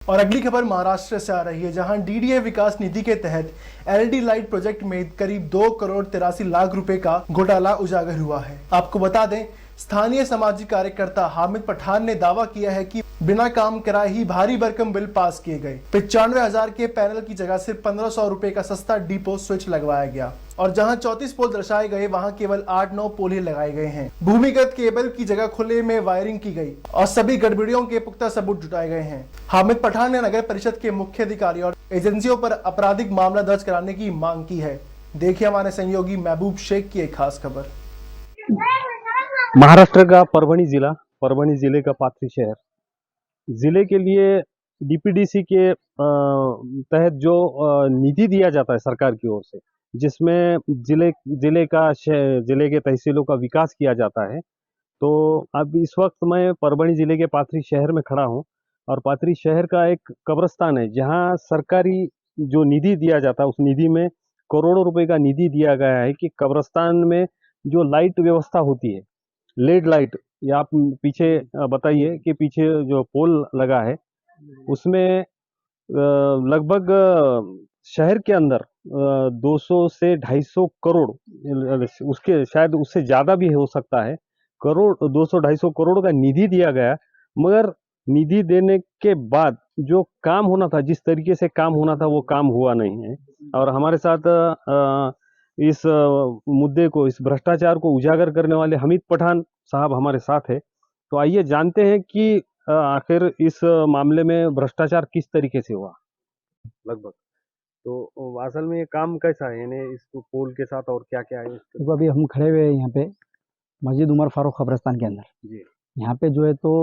और अगली खबर महाराष्ट्र से आ रही है, जहां डीडीए विकास निधि के तहत एलईडी लाइट प्रोजेक्ट में करीब 2 करोड़ 83 लाख रुपए का घोटाला उजागर हुआ है। आपको बता दें, स्थानीय सामाजिक कार्यकर्ता हामिद पठान ने दावा किया है कि बिना काम कराए ही भारी भरकम बिल पास किए गए। 95,000 के पैनल की जगह सिर्फ 1,500 रुपए का सस्ता डीपो स्विच लगवाया गया और जहां 34 पोल दर्शाए गए, वहां केवल 8-9 पोल ही लगाए गए हैं। भूमिगत केबल की जगह खुले में वायरिंग की गई और सभी गड़बड़ियों के पुख्ता सबूत जुटाए गए हैं। हामिद पठान ने नगर परिषद के मुख्य अधिकारी और एजेंसियों पर आपराधिक मामला दर्ज कराने की मांग की है। देखिए हमारे सहयोगी महबूब शेख की एक खास खबर। महाराष्ट्र का परभणी जिले का पाथरी शहर, जिले के लिए डीपीडीसी के तहत जो निधि दिया जाता है सरकार की ओर से, जिसमें जिले के तहसीलों का विकास किया जाता है। तो अब इस वक्त मैं परभणी जिले के पाथरी शहर में खड़ा हूं और पाथरी शहर का एक कब्रिस्तान है जहां सरकारी जो निधि दिया जाता है, उस निधि में करोड़ों रुपए का निधि दिया गया है कि कब्रिस्तान में जो लाइट व्यवस्था होती है, लेड लाइट, या आप पीछे बताइए कि पीछे जो पोल लगा है उसमें लगभग शहर के अंदर 200 से 250 करोड़, उसके शायद उससे ज़्यादा भी हो सकता है, करोड़ 200-250 करोड़ का निधि दिया गया। मगर निधि देने के बाद जो काम होना था, जिस तरीके से काम होना था, वो काम हुआ नहीं है। और हमारे साथ इस मुद्दे को, इस भ्रष्टाचार को उजागर करने वाले हामिद पठान साहब हमारे साथ है। तो आइए जानते हैं कि आखिर इस मामले में भ्रष्टाचार किस तरीके से हुआ लगभग। तो असल में ये काम कैसा है, यानी इस पोल के साथ और क्या क्या है? देखो, अभी हम खड़े हुए हैं यहाँ पे मस्जिद उमर फारूक कब्रिस्तान के अंदर जी। यहाँ पे जो है तो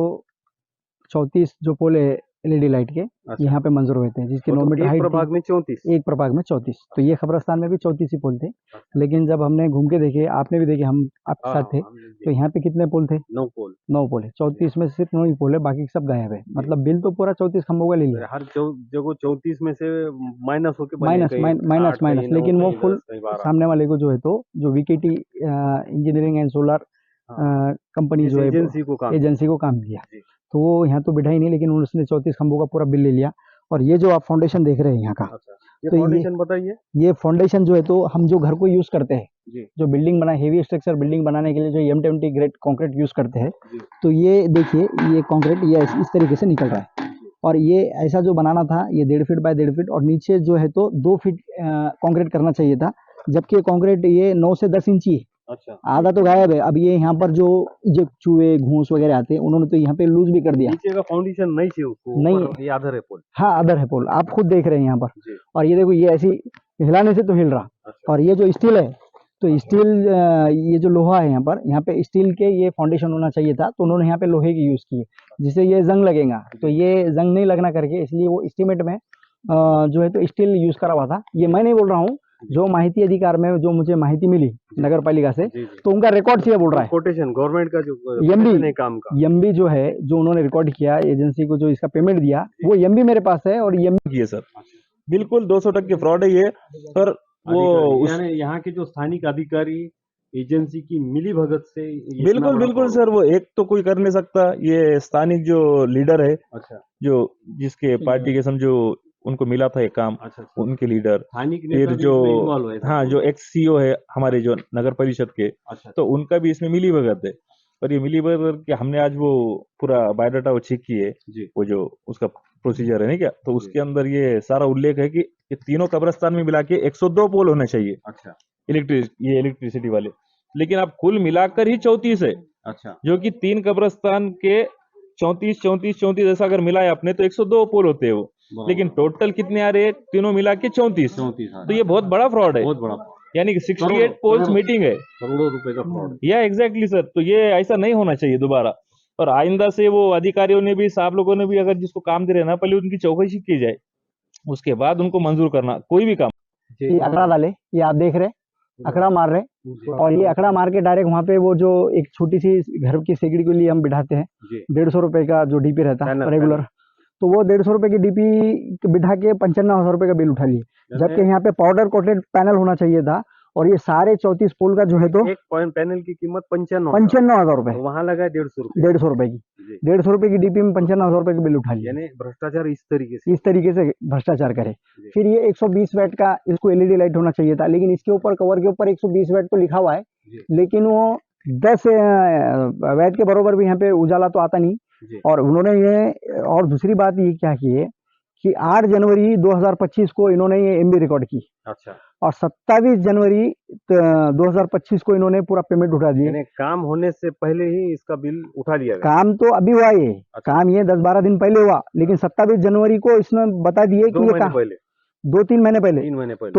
34 जो पोल है एलईडी लाइट के, अच्छा। यहाँ पे मंजूर हुए थे, जिसकी 9 मीटर हाइट थी। प्रभाग में 34, एक प्रभाग में 34। तो ये कब्रिस्तान में भी 34 ही पोल थे। लेकिन जब हमने घूम के देखे, आपने भी देखे, हम आपके साथ थे, तो यहाँ पे कितने पोल थे? 9 पोल। 9 पोल है। 34 में सिर्फ 9 ही पोल है, बाकी सब गायब है। मतलब बिल तो पूरा 34 खंभों का ले लिया। हर जगह 34 में से माइनस होके माइनस, लेकिन वो फुल सामने वाले को जो है तो जो वीकेटी इंजीनियरिंग एंड सोलर कंपनी जो है एजेंसी को काम दिया, तो वो यहाँ तो बिठा ही नहीं, लेकिन उसने 34 खंभों का पूरा बिल ले लिया। और ये जो आप फाउंडेशन देख रहे हैं यहाँ का, ये तो फाउंडेशन बताइए। ये फाउंडेशन जो है तो हम जो घर को यूज करते हैं, जो बिल्डिंग बना, हेवी स्ट्रक्चर बिल्डिंग बनाने के लिए जो M20 ग्रेड कंक्रीट यूज करते हैं, तो ये देखिए, ये कंक्रीट ये इस तरीके से निकल रहा है। और ये ऐसा जो बनाना था, ये 1.5 फीट बाय 1.5 फीट, और नीचे जो है तो 2 फीट कंक्रीट करना चाहिए था, जबकि कंक्रीट ये 9 से 10 इंची है। अच्छा। आधा तो गायब है। अब ये यहाँ पर जो चूहे घूस वगैरह आते हैं, उन्होंने तो यहाँ पे लूज भी कर दिया। नीचे का फाउंडेशन नहीं है उसको, नहीं, ये आधर है पोल। हाँ, आधर है पोल, आप खुद देख रहे हैं यहाँ पर। और ये देखो, ये ऐसी हिलाने से तो हिल रहा। अच्छा। और ये जो स्टील है, तो स्टील, ये जो लोहा है यहाँ पे स्टील के ये फाउंडेशन होना चाहिए था, तो उन्होंने यहाँ पे लोहे की यूज की, जिससे ये जंग लगेगा। तो ये जंग नहीं लगना करके, इसलिए वो एस्टीमेट में जो है तो स्टील यूज करा हुआ था। ये मैं नहीं बोल रहा हूँ, जो माहिती अधिकार में जो मुझे माहिती मिली नगर पालिका से, तो उनका रिकॉर्ड से बोल रहा है। कोटेशन गवर्नमेंट का जो एमबी जो है, जो उन्होंने रिकॉर्ड किया, एजेंसी को जो इसका पेमेंट दिया, वो एमबी मेरे पास है। और एमबी सर बिल्कुल 200% फ्रॉड है ये। पर वो यहाँ के जो स्थानिक अधिकारी एजेंसी की मिली भगत से बिल्कुल सर, वो एक तो कोई कर नहीं सकता। ये स्थानिक जो लीडर है, अच्छा, जो जिसके पार्टी के समझो उनको मिला था ये काम, अच्छा, उनके लीडर, फिर जो हाँ, जो एक्स सीईओ है हमारे जो नगर परिषद के, अच्छा, तो उनका भी इसमें मिली भगत है। और ये मिली भगत के हमने आज वो पूरा बायोडाटा वो चेक किए, वो जो उसका प्रोसीजर है ना क्या, तो उसके अंदर ये सारा उल्लेख है कि ये तीनों कब्रिस्तान में मिला के 102 पोल होने चाहिए। अच्छा, इलेक्ट्रिसिटी वाले, लेकिन आप कुल मिलाकर ही 34 है। अच्छा, जो कि 3 कब्रिस्तान के 34 ऐसा अगर मिलाए आपने तो 102 पोल होते हैं वो, लेकिन टोटल कितने आ रहे हैं तीनों मिला के 34। तो ये बहुत बड़ा फ्रॉड है, बहुत बड़ा, यानी कि 68 पोल्स मीटिंग है, करोड़ों रुपए का फ्रॉड। या एग्जैक्टली सर। तो ये ऐसा नहीं होना चाहिए दोबारा। और आइंदा से वो अधिकारियों ने भी, साहब लोगों ने भी, अगर जिसको काम दे रहे ना, पहले उनकी चौकसी की जाए, उसके बाद उनको मंजूर करना कोई भी काम। ये अकड़ा डाले, ये आप देख रहे अकड़ा मार रहे, और ये अकड़ा मार के डायरेक्ट वहाँ पे वो जो एक छोटी सी घर की सिगड़ी के लिए हम बिठाते हैं, 150 रुपए का जो डीपी रहता है रेगुलर, तो वो 150 रुपए की डीपी बिठा के 95,000 रुपए का बिल उठा लिए। जबकि यहाँ पे पाउडर कोटेड पैनल होना चाहिए था, और ये सारे 34 पोल का जो है तो एक पैनल की कीमत 95 55,000 रुपए, वहाँ लगा है 150 रुपए 150 रुपए की, जी। 150 रुपए की डीपी में 55,000 रुपए का बिल उठा लिया। यानी भ्रष्टाचार इस तरीके से इस तरीके से भ्रष्टाचार करे। जी। फिर ये 120 वैट का इसको एलईडी लाइट होना चाहिए था, लेकिन इसके ऊपर कवर के ऊपर 120 वैट तो लिखा हुआ है, जी। लेकिन वो 10 वैट के बराबर भी यहाँ पे उजाला तो आता नहीं। जी। और उन्होंने ये, और दूसरी बात ये क्या की है कि 8 जनवरी 2025 को इन्होंने ये एमबी रिकॉर्ड की, अच्छा, और 27 जनवरी 2025 को इन्होंने पूरा पेमेंट उठा दिया। यानी काम होने से पहले ही इसका बिल उठा लिया गया। काम तो अभी हुआ ये, अच्छा। काम ये 10-12 दिन पहले हुआ, लेकिन 27 जनवरी को इसने बता दिए 2 कि ये महीने पहले 2-3 महीने पहले 3 महीने पहले